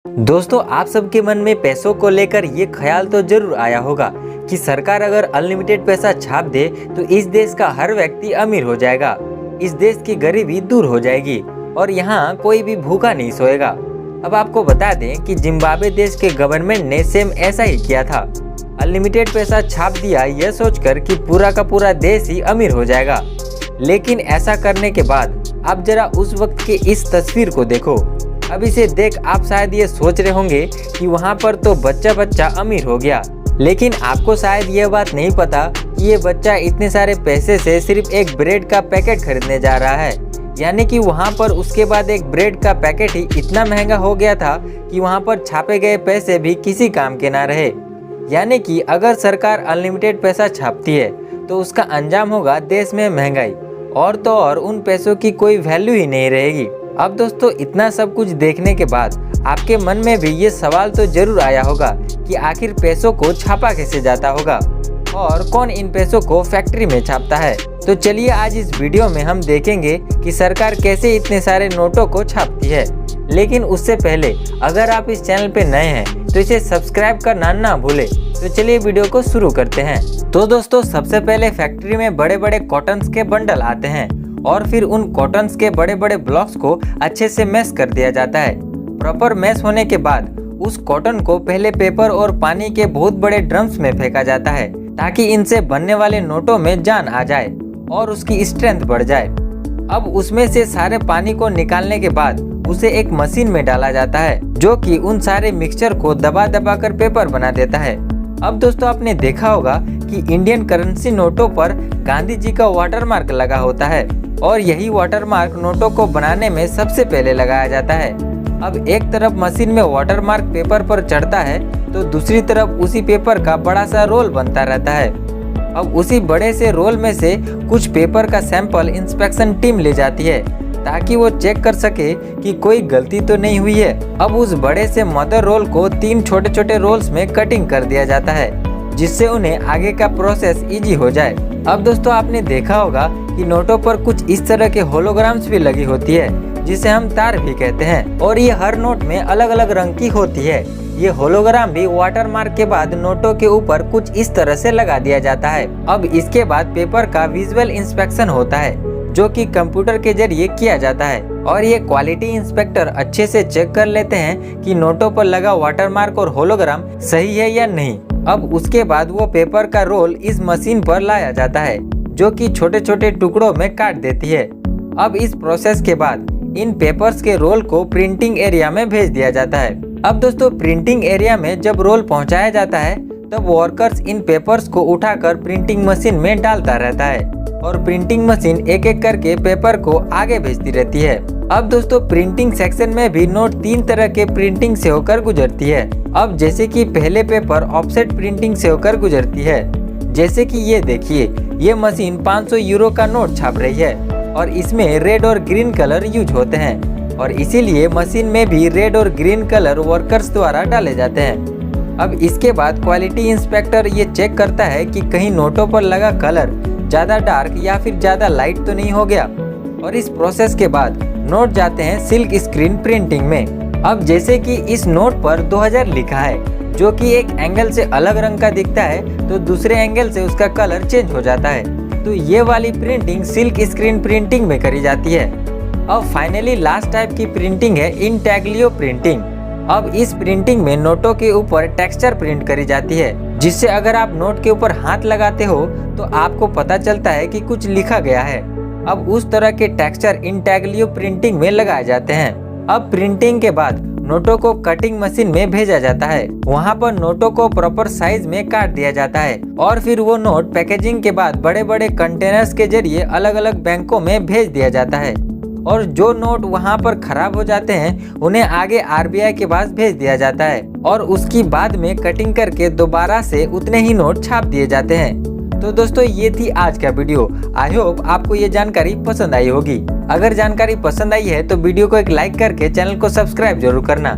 दोस्तों, आप सबके मन में पैसों को लेकर ये ख्याल तो जरूर आया होगा कि सरकार अगर अनलिमिटेड पैसा छाप दे तो इस देश का हर व्यक्ति अमीर हो जाएगा, इस देश की गरीबी दूर हो जाएगी और यहाँ कोई भी भूखा नहीं सोएगा। अब आपको बता दें कि जिम्बाब्वे देश के गवर्नमेंट ने सेम ऐसा ही किया था। अनलिमिटेड पैसा छाप दिया यह सोचकर कि पूरा का पूरा देश ही अमीर हो जाएगा। लेकिन ऐसा करने के बाद आप जरा उस वक्त की इस तस्वीर को देखो। अब इसे देख आप शायद ये सोच रहे होंगे कि वहाँ पर तो बच्चा अमीर हो गया, लेकिन आपको शायद यह बात नहीं पता कि ये बच्चा इतने सारे पैसे से सिर्फ एक ब्रेड का पैकेट खरीदने जा रहा है। यानी कि वहाँ पर उसके बाद एक ब्रेड का पैकेट ही इतना महंगा हो गया था कि वहाँ पर छापे गए पैसे भी किसी काम के ना रहे। यानी कि अगर सरकार अनलिमिटेड पैसा छापती है तो उसका अंजाम होगा देश में महंगाई, और तो और उन पैसों की कोई वैल्यू ही नहीं रहेगी। अब दोस्तों, इतना सब कुछ देखने के बाद आपके मन में भी ये सवाल तो जरूर आया होगा कि आखिर पैसों को छापा कैसे जाता होगा और कौन इन पैसों को फैक्ट्री में छापता है। तो चलिए आज इस वीडियो में हम देखेंगे कि सरकार कैसे इतने सारे नोटों को छापती है। लेकिन उससे पहले अगर आप इस चैनल पे नए हैं तो इसे सब्सक्राइब करना ना भूले। तो चलिए वीडियो को शुरू करते हैं। तो दोस्तों, सबसे पहले फैक्ट्री में बड़े बड़े कॉटन्स के बंडल आते हैं और फिर उन कॉटन्स के बड़े बड़े ब्लॉक्स को अच्छे से मैश कर दिया जाता है। प्रॉपर मैश होने के बाद उस कॉटन को पहले पेपर और पानी के बहुत बड़े ड्रम्स में फेंका जाता है ताकि इनसे बनने वाले नोटों में जान आ जाए और उसकी स्ट्रेंथ बढ़ जाए। अब उसमें से सारे पानी को निकालने के बाद उसे एक मशीन में डाला जाता है जो कि उन सारे मिक्सचर को दबा दबा कर पेपर बना देता है। अब दोस्तों, आपने देखा होगा कि इंडियन करेंसी नोटों पर गांधी जी का वाटरमार्क लगा होता है और यही वाटरमार्क नोटों को बनाने में सबसे पहले लगाया जाता है। अब एक तरफ मशीन में वाटरमार्क पेपर पर चढ़ता है तो दूसरी तरफ उसी पेपर का बड़ा सा रोल बनता रहता है। अब उसी बड़े से रोल में से कुछ पेपर का सैंपल इंस्पेक्शन टीम ले जाती है ताकि वो चेक कर सके कि कोई गलती तो नहीं हुई है। अब उस बड़े से मदर रोल को 3 छोटे छोटे रोल्स में कटिंग कर दिया जाता है जिससे उन्हें आगे का प्रोसेस इजी हो जाए। अब दोस्तों, आपने देखा होगा कि नोटों पर कुछ इस तरह के होलोग्राम्स भी लगी होती है जिसे हम तार भी कहते हैं और ये हर नोट में अलग अलग रंग की होती है। ये होलोग्राम भी वाटरमार्क के बाद नोटों के ऊपर कुछ इस तरह से लगा दिया जाता है। अब इसके बाद पेपर का विजुअल इंस्पेक्शन होता है जो कि कंप्यूटर के जरिए किया जाता है और ये क्वालिटी इंस्पेक्टर अच्छे से चेक कर लेते हैं कि नोटों पर लगा वाटरमार्क और होलोग्राम सही है या नहीं। अब उसके बाद वो पेपर का रोल इस मशीन पर लाया जाता है जो कि छोटे छोटे टुकड़ों में काट देती है। अब इस प्रोसेस के बाद इन पेपर्स के रोल को प्रिंटिंग एरिया में भेज दिया जाता है। अब दोस्तों, प्रिंटिंग एरिया में जब रोल पहुंचाया जाता है तब वर्कर्स इन पेपर्स को उठाकर प्रिंटिंग मशीन में डालता रहता है और प्रिंटिंग मशीन एक एक करके पेपर को आगे भेजती रहती है। अब दोस्तों, प्रिंटिंग सेक्शन में भी नोट 3 तरह के प्रिंटिंग से होकर गुजरती है। अब जैसे कि पहले पेपर ऑफसेट प्रिंटिंग से होकर गुजरती है। जैसे कि ये देखिए, ये मशीन 500 यूरो का नोट छाप रही है और इसमें रेड और ग्रीन कलर यूज होते हैं और इसीलिए मशीन में भी रेड और ग्रीन कलर वर्कर्स द्वारा डाले जाते हैं। अब इसके बाद क्वालिटी इंस्पेक्टर ये चेक करता है कि कहीं नोटों पर लगा कलर ज़्यादा डार्क या फिर ज़्यादा लाइट तो नहीं हो गया और इस प्रोसेस के बाद नोट जाते हैं सिल्क स्क्रीन प्रिंटिंग में। अब जैसे कि इस नोट पर 2000 लिखा है जो कि एक एंगल से अलग रंग का दिखता है तो दूसरे एंगल से उसका कलर चेंज हो जाता है, तो ये वाली प्रिंटिंग सिल्क स्क्रीन प्रिंटिंग में करी जाती है। अब फाइनली लास्ट टाइप की प्रिंटिंग है इंटैग्लियो प्रिंटिंग। अब इस प्रिंटिंग में नोटों के ऊपर टेक्सचर प्रिंट करी जाती है जिससे अगर आप नोट के ऊपर हाथ लगाते हो तो आपको पता चलता है कि कुछ लिखा गया है। अब उस तरह के टेक्सचर इंटैग्लियो प्रिंटिंग में लगाए जाते हैं। अब प्रिंटिंग के बाद नोटों को कटिंग मशीन में भेजा जाता है, वहाँ पर नोटों को प्रॉपर साइज में काट दिया जाता है और फिर वो नोट पैकेजिंग के बाद बड़े बड़े कंटेनर्स के जरिए अलग अलग बैंकों में भेज दिया जाता है और जो नोट वहाँ पर खराब हो जाते हैं उन्हें आगे आरबीआई के पास भेज दिया जाता है और उसकी बाद में कटिंग करके दोबारा से उतने ही नोट छाप दिए जाते हैं। तो दोस्तों, ये थी आज का वीडियो। आई होप आपको ये जानकारी पसंद आई होगी। अगर जानकारी पसंद आई है तो वीडियो को एक लाइक करके चैनल को सब्सक्राइब जरूर करना।